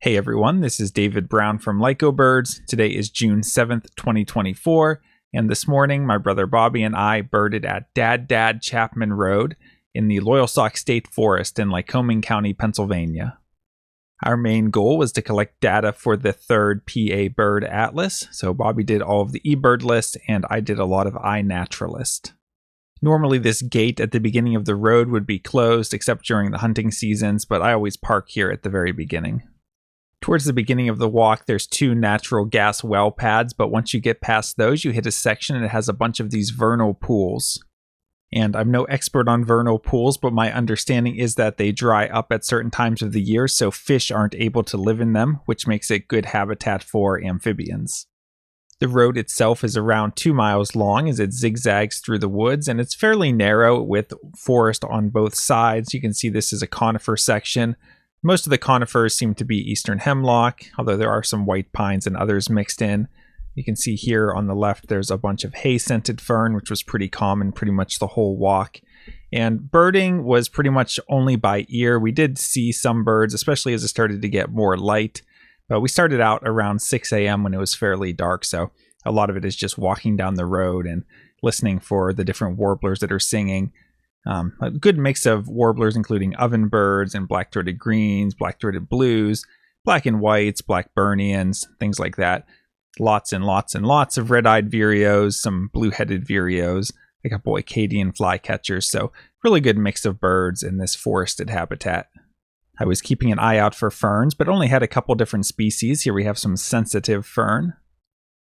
Hey everyone, this is David Brown from Lycobirds. Today is June 7th, 2024, and this morning my brother Bobby and I birded at Dad Dad Chapman Road in the Loyalsock State Forest in Lycoming County, Pennsylvania. Our main goal was to collect data for the third PA Bird Atlas, so Bobby did all of the eBird list and I did a lot of iNaturalist. Normally this gate at the beginning of the road would be closed except during the hunting seasons, but I always park here at the very beginning. Towards the beginning of the walk, there's 2 natural gas well pads, but once you get past those, you hit a section and it has a bunch of these vernal pools. And I'm no expert on vernal pools, but my understanding is that they dry up at certain times of the year, so fish aren't able to live in them, which makes it good habitat for amphibians. The road itself is around 2 miles long as it zigzags through the woods, and it's fairly narrow with forest on both sides. You can see this is a conifer section. Most of the conifers seem to be eastern hemlock, although there are some white pines and others mixed in. You can see here on the left there's a bunch of hay-scented fern, which was pretty common pretty much the whole walk. And birding was pretty much only by ear. We did see some birds, especially as it started to get more light. But we started out around 6 a.m. when it was fairly dark, so a lot of it is just walking down the road and listening for the different warblers that are singing. A good mix of warblers, including ovenbirds and black-throated greens, black-throated blues, black and whites, blackburnians, things like that. Lots and lots and lots of red-eyed vireos, some blue-headed vireos, a couple Acadian flycatchers. So really good mix of birds in this forested habitat. I was keeping an eye out for ferns, but only had a couple different species. Here we have some sensitive fern.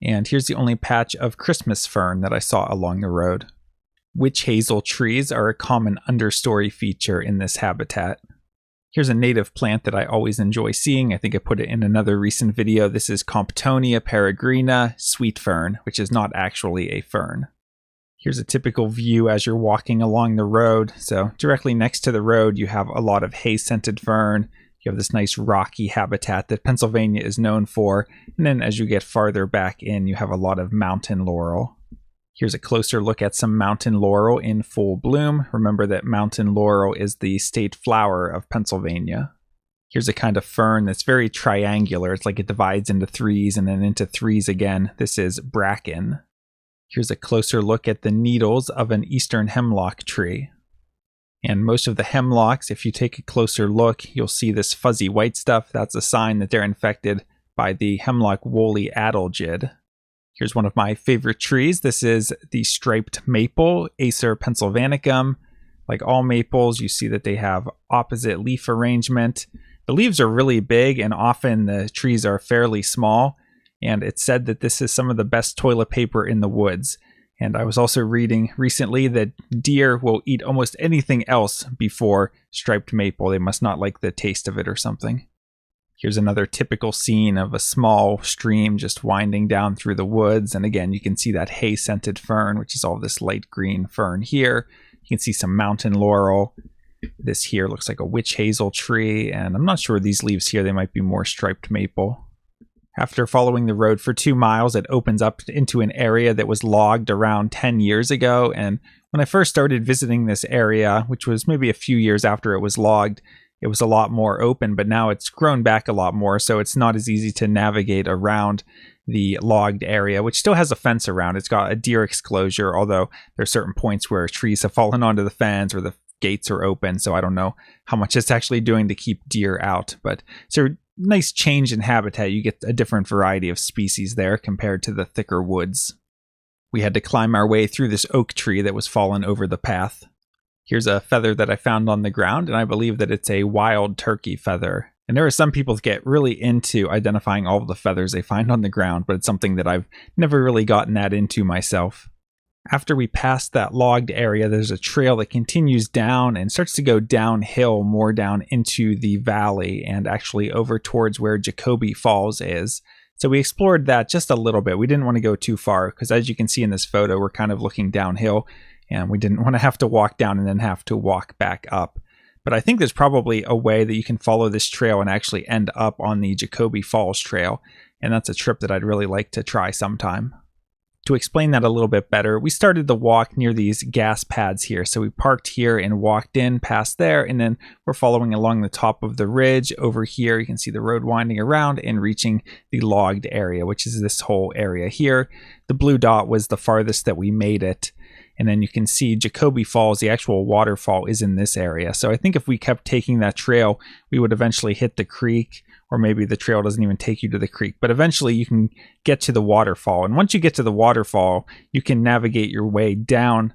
And here's the only patch of Christmas fern that I saw along the road. Witch hazel trees are a common understory feature in this habitat. Here's a native plant that I always enjoy seeing. I think I put it in another recent video. This is Comptonia peregrina sweet fern, which is not actually a fern. Here's a typical view as you're walking along the road. So directly next to the road, you have a lot of hay-scented fern. You have this nice rocky habitat that Pennsylvania is known for. And then as you get farther back in, you have a lot of mountain laurel. Here's a closer look at some mountain laurel in full bloom. Remember that mountain laurel is the state flower of Pennsylvania. Here's a kind of fern that's very triangular. It's like it divides into threes and then into threes again. This is bracken. Here's a closer look at the needles of an eastern hemlock tree. And most of the hemlocks, if you take a closer look, you'll see this fuzzy white stuff. That's a sign that they're infected by the hemlock woolly adelgid. Here's one of my favorite trees. This is the striped maple, Acer pennsylvanicum. Like all maples, you see that they have opposite leaf arrangement. The leaves are really big and often the trees are fairly small. And it's said that this is some of the best toilet paper in the woods. And I was also reading recently that deer will eat almost anything else before striped maple. They must not like the taste of it or something. Here's another typical scene of a small stream just winding down through the woods. And again, you can see that hay-scented fern, which is all this light green fern here. You can see some mountain laurel. This here looks like a witch hazel tree. And I'm not sure these leaves here, they might be more striped maple. After following the road for 2 miles, it opens up into an area that was logged around 10 years ago. And when I first started visiting this area, which was maybe a few years after it was logged, it was a lot more open, but now it's grown back a lot more, so it's not as easy to navigate around the logged area, which still has a fence around. It's got a deer exclosure, although there are certain points where trees have fallen onto the fence or the gates are open, so I don't know how much it's actually doing to keep deer out. But it's a nice change in habitat. You get a different variety of species there compared to the thicker woods. We had to climb our way through this oak tree that was fallen over the path. Here's a feather that I found on the ground, and I believe that it's a wild turkey feather. And there are some people that get really into identifying all of the feathers they find on the ground, but it's something that I've never really gotten that into myself. After we pass that logged area, there's a trail that continues down and starts to go downhill more down into the valley and actually over towards where Jacoby Falls is. So we explored that just a little bit. We didn't want to go too far because as you can see in this photo, we're kind of looking downhill. And we didn't want to have to walk down and then have to walk back up. But I think there's probably a way that you can follow this trail and actually end up on the Jacoby Falls Trail. And that's a trip that I'd really like to try sometime. To explain that a little bit better, we started the walk near these gas pads here. So we parked here and walked in past there, and then we're following along the top of the ridge over here. You can see the road winding around and reaching the logged area, which is this whole area here. The blue dot was the farthest that we made it. And then you can see Jacoby Falls, the actual waterfall, is in this area. So I think if we kept taking that trail, we would eventually hit the creek, or maybe the trail doesn't even take you to the creek. But eventually you can get to the waterfall. And once you get to the waterfall, you can navigate your way down,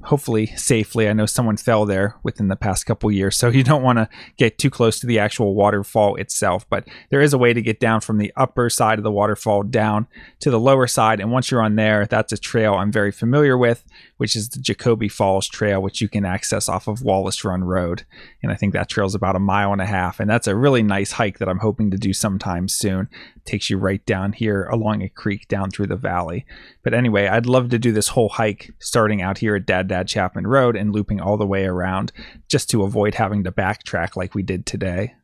hopefully safely. I know someone fell there within the past couple years, so you don't want to get too close to the actual waterfall itself. But there is a way to get down from the upper side of the waterfall down to the lower side. And once you're on there, that's a trail I'm very familiar with, which is the Jacoby Falls Trail, which you can access off of Wallace Run Road. And I think that trail is about 1.5 miles. And that's a really nice hike that I'm hoping to do sometime soon. It takes you right down here along a creek down through the valley. But anyway, I'd love to do this whole hike starting out here at Dad Dad Chapman Road and looping all the way around, just to avoid having to backtrack like we did today.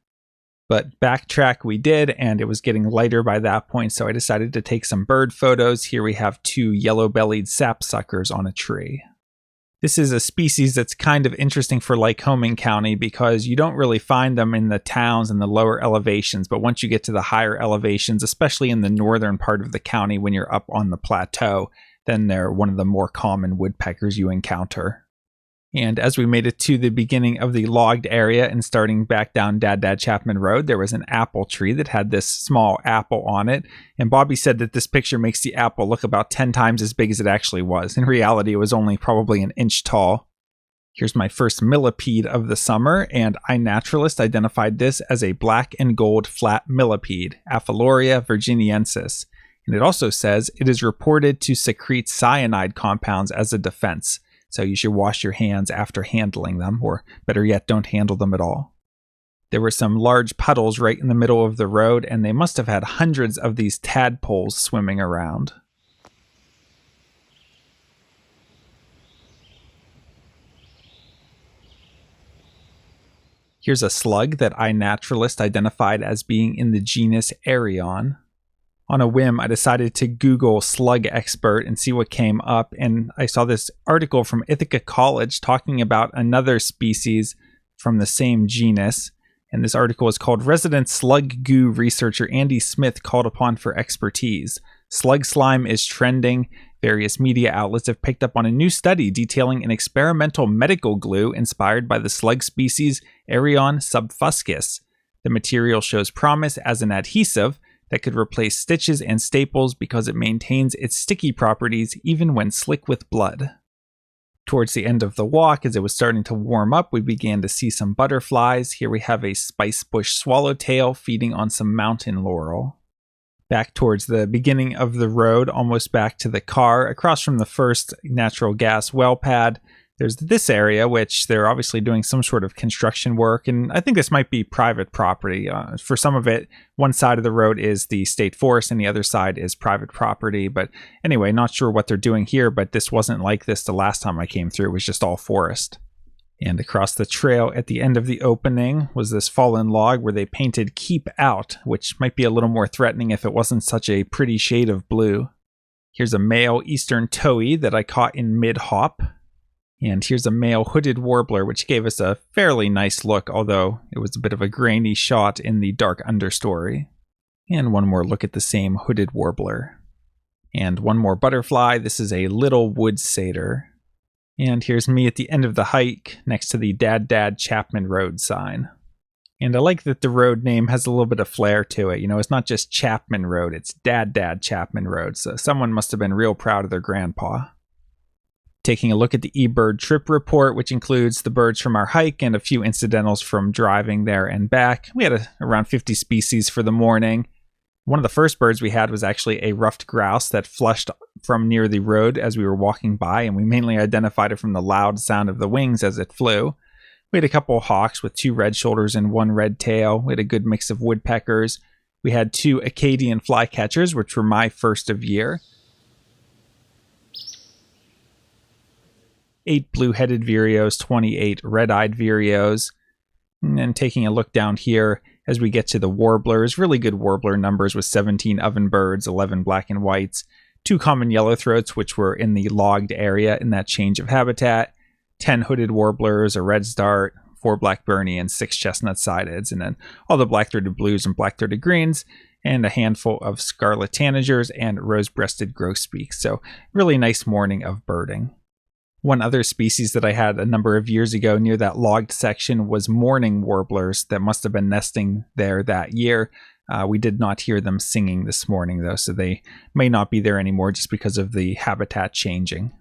But backtrack we did, and it was getting lighter by that point, so I decided to take some bird photos. Here we have 2 yellow-bellied sapsuckers on a tree. This is a species that's kind of interesting for Lycoming County because you don't really find them in the towns and the lower elevations, but once you get to the higher elevations, especially in the northern part of the county when you're up on the plateau, then they're one of the more common woodpeckers you encounter. And as we made it to the beginning of the logged area and starting back down Dad Dad Chapman Road, there was an apple tree that had this small apple on it. And Bobby said that this picture makes the apple look about 10 times as big as it actually was. In reality, it was only probably 1 inch tall. Here's my first millipede of the summer, and iNaturalist identified this as a black and gold flat millipede, Apheloria virginiensis. And it also says it is reported to secrete cyanide compounds as a defense. So you should wash your hands after handling them, or better yet, don't handle them at all. There were some large puddles right in the middle of the road, and they must have had hundreds of these tadpoles swimming around. Here's a slug that iNaturalist identified as being in the genus Arion. On a whim, I decided to Google slug expert and see what came up, and I saw this article from Ithaca College talking about another species from the same genus, and this article is called Resident Slug Goo Researcher Andy Smith Called Upon for Expertise. Slug slime is trending. Various media outlets have picked up on a new study detailing an experimental medical glue inspired by the slug species Arion subfuscus. The material shows promise as an adhesive that could replace stitches and staples because it maintains its sticky properties even when slick with blood. Towards the end of the walk, as it was starting to warm up, we began to see some butterflies. Here we have a spicebush swallowtail feeding on some mountain laurel. Back towards the beginning of the road, almost back to the car, across from the first natural gas well pad, there's this area, which they're obviously doing some sort of construction work, and I think this might be private property. For some of it, one side of the road is the state forest and the other side is private property. But anyway, not sure what they're doing here, but this wasn't like this the last time I came through. It was just all forest. And across the trail at the end of the opening was this fallen log where they painted "Keep Out," which might be a little more threatening if it wasn't such a pretty shade of blue. Here's a male eastern towhee that I caught in mid-hop. And here's a male hooded warbler, which gave us a fairly nice look, although it was a bit of a grainy shot in the dark understory. And one more look at the same hooded warbler. And one more butterfly. This is a little wood satyr. And here's me at the end of the hike next to the Dad Dad Chapman Road sign. And I like that the road name has a little bit of flair to it. You know, it's not just Chapman Road, it's Dad Dad Chapman Road. So someone must have been real proud of their grandpa. Taking a look at the eBird trip report, which includes the birds from our hike and a few incidentals from driving there and back. We had around 50 species for the morning. One of the first birds we had was actually a ruffed grouse that flushed from near the road as we were walking by, and we mainly identified it from the loud sound of the wings as it flew. We had a couple of hawks with 2 red shoulders and 1 red tail. We had a good mix of woodpeckers. We had 2 Acadian flycatchers, which were my first of year. 8 blue-headed vireos, 28 red-eyed vireos. And then taking a look down here as we get to the warblers, really good warbler numbers with 17 ovenbirds, 11 black and whites, 2 common yellowthroats, which were in the logged area in that change of habitat, 10 hooded warblers, a redstart, 4 blackburny, and 6 chestnut sideds, and then all the black-throated blues and black-throated greens, and a handful of scarlet tanagers and rose-breasted grosbeaks. So really nice morning of birding. One other species that I had a number of years ago near that logged section was mourning warblers that must have been nesting there that year. We did not hear them singing this morning though, so they may not be there anymore just because of the habitat changing.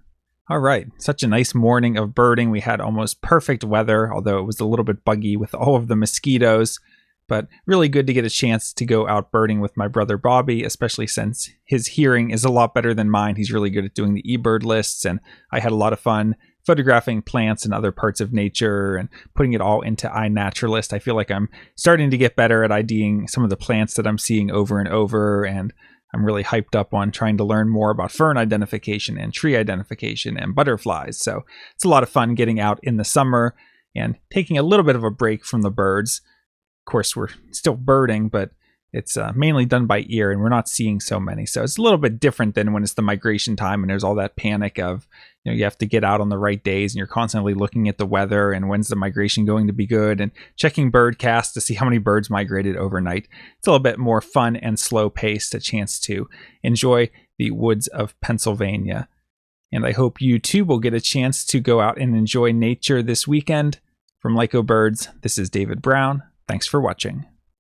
All right, such a nice morning of birding. We had almost perfect weather, although it was a little bit buggy with all of the mosquitoes. But really good to get a chance to go out birding with my brother Bobby, especially since his hearing is a lot better than mine. He's really good at doing the eBird lists, and I had a lot of fun photographing plants and other parts of nature and putting it all into iNaturalist. I feel like I'm starting to get better at IDing some of the plants that I'm seeing over and over, and I'm really hyped up on trying to learn more about fern identification and tree identification and butterflies. So it's a lot of fun getting out in the summer and taking a little bit of a break from the birds. Of course, we're still birding, but it's mainly done by ear, and we're not seeing so many. So it's a little bit different than when it's the migration time and there's all that panic of, you have to get out on the right days and you're constantly looking at the weather and when's the migration going to be good and checking birdcasts to see how many birds migrated overnight. It's a little bit more fun and slow paced, a chance to enjoy the woods of Pennsylvania. And I hope you too will get a chance to go out and enjoy nature this weekend. From Lyco Birds, this is David Brown. Thanks for watching.